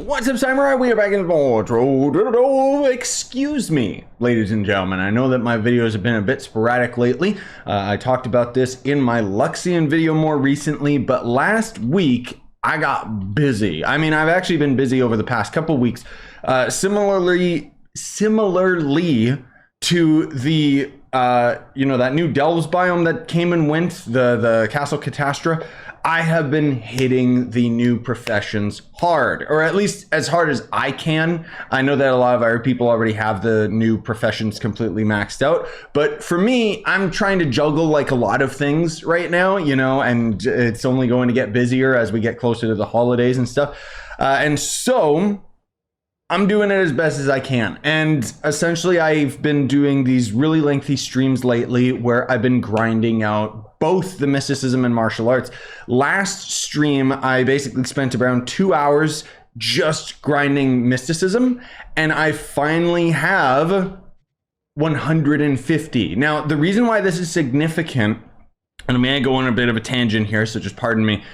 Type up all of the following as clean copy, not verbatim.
What's up, Samurai? We are back in more Trove. Excuse me, ladies and gentlemen. I know that my videos have been a bit sporadic lately. I talked about this in my Luxian video more recently, but last week I got busy. I mean, I've actually been busy over the past couple weeks. Similarly to the that new Delves biome that came and went, the Castle Catastra. I have been hitting the new professions hard, or at least as hard as I can. I know that a lot of other people already have the new professions completely maxed out, but for me, I'm trying to juggle like a lot of things right now, and it's only going to get busier as we get closer to the holidays and stuff. And so I'm doing it as best as I can. And essentially, I've been doing these really lengthy streams lately where I've been grinding out both the mysticism and martial arts. Last stream, I basically spent around 2 hours just grinding mysticism, and I finally have 150. Now, the reason why this is significant, and I may go on a bit of a tangent here, so just pardon me,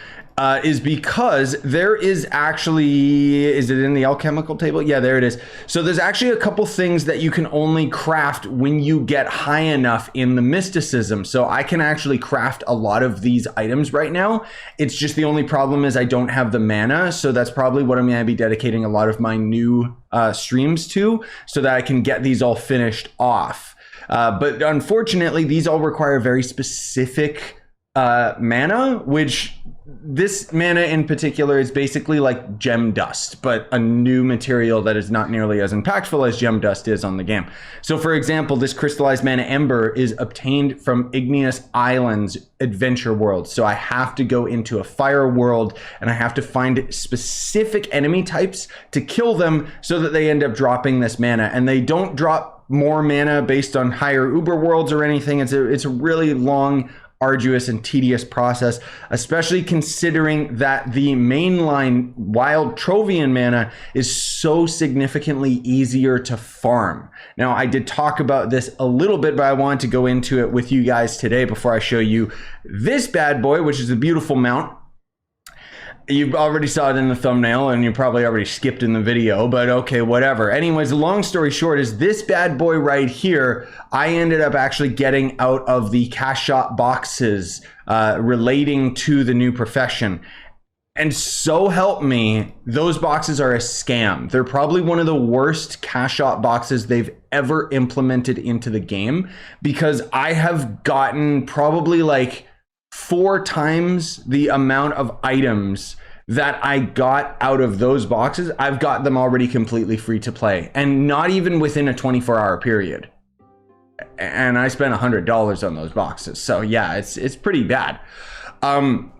is because there is actually, is it in the alchemical table? Yeah, there it is. So there's actually a couple things that you can only craft when you get high enough in the mysticism. So I can actually craft a lot of these items right now. It's just the only problem is I don't have the mana. So that's probably what I'm going to be dedicating a lot of my new streams to, so that I can get these all finished off. But unfortunately, these all require very specific mana, which this mana in particular is basically like gem dust, but a new material that is not nearly as impactful as gem dust is on the game. So for example, this crystallized mana ember is obtained from Igneous Islands adventure world. So I have to go into a fire world and I have to find specific enemy types to kill them so that they end up dropping this mana, and they don't drop more mana based on higher uber worlds or anything. It's a really long, arduous and tedious process, especially considering that the mainline wild Trovian mana is so significantly easier to farm. Now, I did talk about this a little bit, but I wanted to go into it with you guys today before I show you this bad boy, which is a beautiful mount. You already saw it in the thumbnail and you probably already skipped in the video, but okay, whatever. Anyways, the long story short is this bad boy right here, I ended up actually getting out of the cash shop boxes relating to the new profession. And so help me, those boxes are a scam. They're probably one of the worst cash shop boxes they've ever implemented into the game, because I have gotten probably like 4 times the amount of items that I got out of those boxes. I've got them already completely free to play, and not even within a 24-hour period. And I spent $100 on those boxes. So yeah, it's pretty bad. On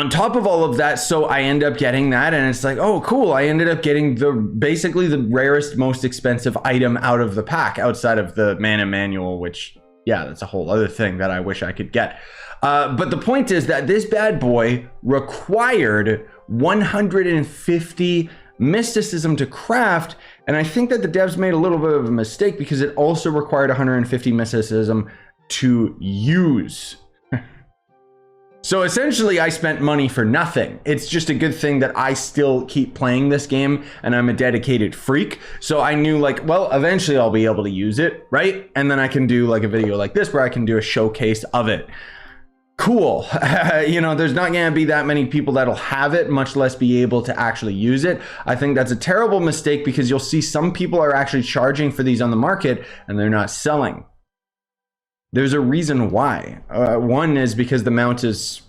top of all of that, so I end up getting that, and it's like, oh cool, I ended up getting basically the rarest, most expensive item out of the pack outside of the mana manual, which, yeah, that's a whole other thing that I wish I could get. But the point is that this bad boy required 150 mysticism to craft, and I think that the devs made a little bit of a mistake because it also required 150 mysticism to use. So essentially, I spent money for nothing. It's just a good thing that I still keep playing this game and I'm a dedicated freak. So I knew like, well, eventually I'll be able to use it, right? And then I can do like a video like this where I can do a showcase of it. Cool. There's not going to be that many people that'll have it, much less be able to actually use it. I think that's a terrible mistake because you'll see some people are actually charging for these on the market and they're not selling. There's a reason why. One is because the mount is,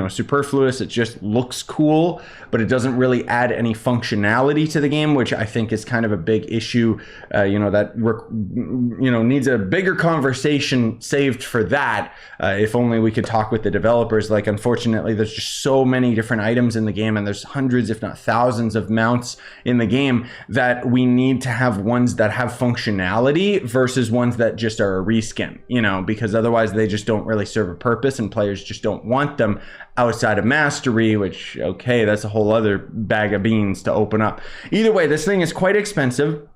superfluous. It just looks cool, but it doesn't really add any functionality to the game, which I think is kind of a big issue. That needs a bigger conversation saved for that. If only we could talk with the developers. Like, unfortunately, there's just so many different items in the game, and there's hundreds, if not thousands, of mounts in the game that we need to have ones that have functionality versus ones that just are a reskin. Because otherwise they just don't really serve a purpose, and players just don't want them outside of mastery, which, okay, that's a whole other bag of beans to open up. Either way, this thing is quite expensive.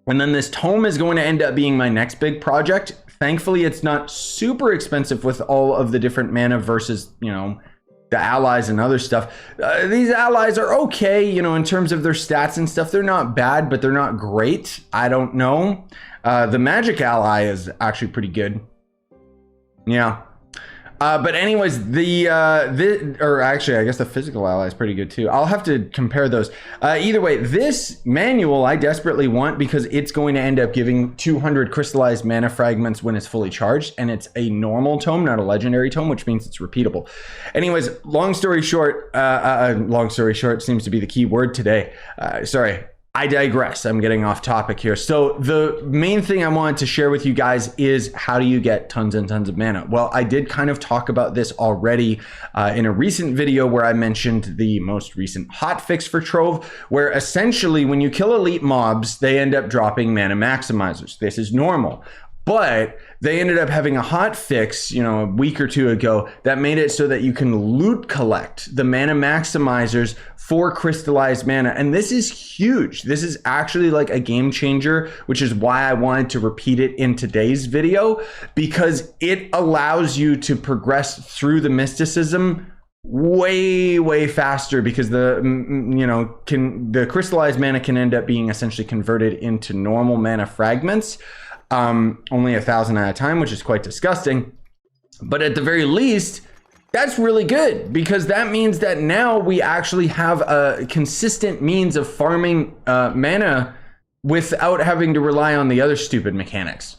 And then this tome is going to end up being my next big project. Thankfully, it's not super expensive with all of the different mana versus, the allies and other stuff. These allies are okay, you know, in terms of their stats and stuff. They're not bad, but they're not great. I don't know. The magic ally is actually pretty good. Yeah. But anyways, or actually, I guess the physical ally is pretty good too. I'll have to compare those. Either way, this manual I desperately want because it's going to end up giving 200 crystallized mana fragments when it's fully charged, and it's a normal tome, not a legendary tome, which means it's repeatable. Anyways, long story short seems to be the key word today. Sorry. I digress. I'm getting off topic here. So the main thing I wanted to share with you guys is how do you get tons and tons of mana? Well, I did kind of talk about this already in a recent video where I mentioned the most recent hotfix for Trove, where essentially when you kill elite mobs, they end up dropping mana maximizers. This is normal. But they ended up having a hot fix, you know, a week or two ago that made it so that you can loot collect the mana maximizers for crystallized mana. And this is huge. This is actually like a game changer, which is why I wanted to repeat it in today's video, because it allows you to progress through the mysticism way faster, because the crystallized mana can end up being essentially converted into normal mana fragments. Only 1,000 at a time, which is quite disgusting. But at the very least, that's really good, because that means that now we actually have a consistent means of farming mana without having to rely on the other stupid mechanics.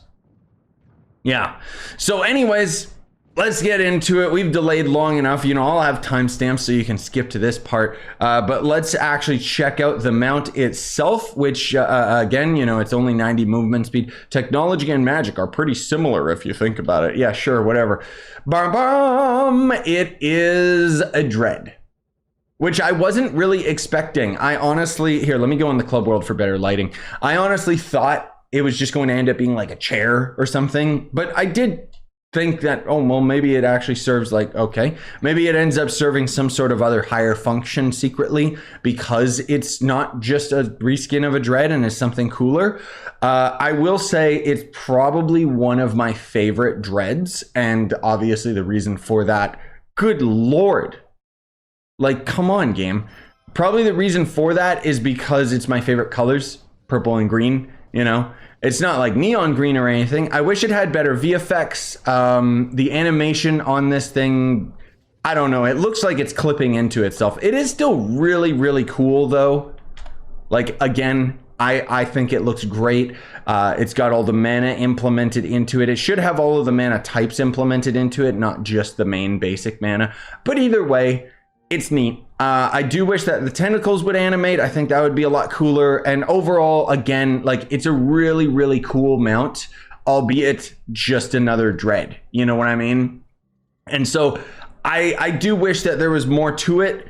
Yeah. So anyways, let's get into it. We've delayed long enough. You know, I'll have timestamps so you can skip to this part. But let's actually check out the mount itself, which, again, you know, it's only 90 movement speed. Technology and magic are pretty similar if you think about it. Yeah, sure, whatever. It is a dread, which I wasn't really expecting. I honestly, here, let me go in the club world for better lighting. I honestly thought it was just going to end up being like a chair or something, but I did think that, oh, well, maybe it actually serves like, okay, maybe it ends up serving some sort of other higher function secretly, because it's not just a reskin of a dread and is something cooler. I will say it's probably one of my favorite dreads, and obviously the reason for that, good lord, like, come on, game. Probably the reason for that is because it's my favorite colors, purple and green, you know. It's not like neon green or anything. I wish it had better VFX. The animation on this thing, I don't know. It looks like it's clipping into itself. It is still really cool though. Like, again, I think it looks great. It's got all the mana implemented into it. It should have all of the mana types implemented into it, not just the main basic mana. But either way, it's neat. I do wish that the tentacles would animate. I think that would be a lot cooler. And overall, again, like, it's a really cool mount, albeit just another dread. You know what I mean? And so I do wish that there was more to it.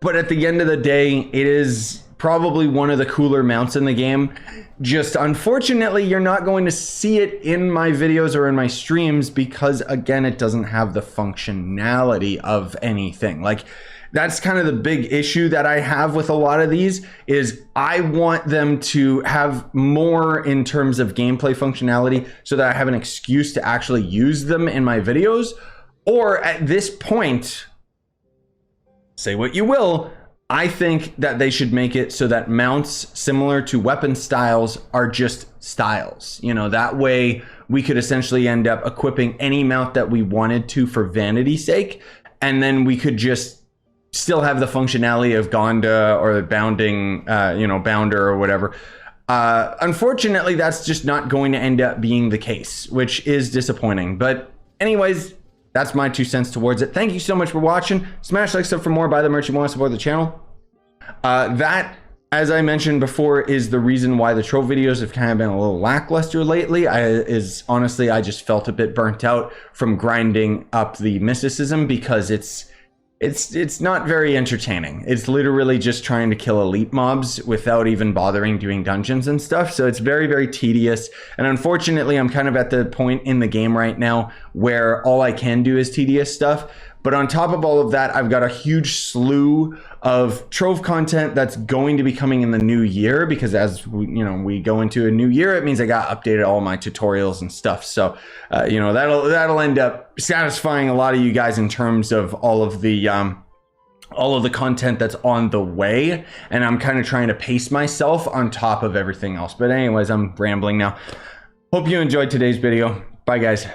But at the end of the day, it is probably one of the cooler mounts in the game. Just unfortunately, you're not going to see it in my videos or in my streams because, again, it doesn't have the functionality of anything. Like, that's kind of the big issue that I have with a lot of these, is I want them to have more in terms of gameplay functionality so that I have an excuse to actually use them in my videos. Or at this point, say what you will, I think that they should make it so that mounts similar to weapon styles are just styles. You know, that way we could essentially end up equipping any mount that we wanted to for vanity's sake, and then we could just still have the functionality of Gonda or the bounding, bounder or whatever. Unfortunately, that's just not going to end up being the case, which is disappointing. But anyways, that's my 2 cents towards it. Thank you so much for watching. Smash like, sub for more. Buy the merch you want to support the channel. That, as I mentioned before, is the reason why the Trove videos have kind of been a little lackluster lately. Honestly, I just felt a bit burnt out from grinding up the mysticism, because it's not very entertaining. It's literally just trying to kill elite mobs without even bothering doing dungeons and stuff. So it's very tedious. And unfortunately, I'm kind of at the point in the game right now where all I can do is tedious stuff. But on top of all of that, I've got a huge slew of Trove content that's going to be coming in the new year, because as we go into a new year, it means I got updated all my tutorials and stuff. So that'll end up satisfying a lot of you guys in terms of all of the content that's on the way, and I'm kind of trying to pace myself on top of everything else. But anyways, I'm rambling now. Hope you enjoyed today's video. Bye guys.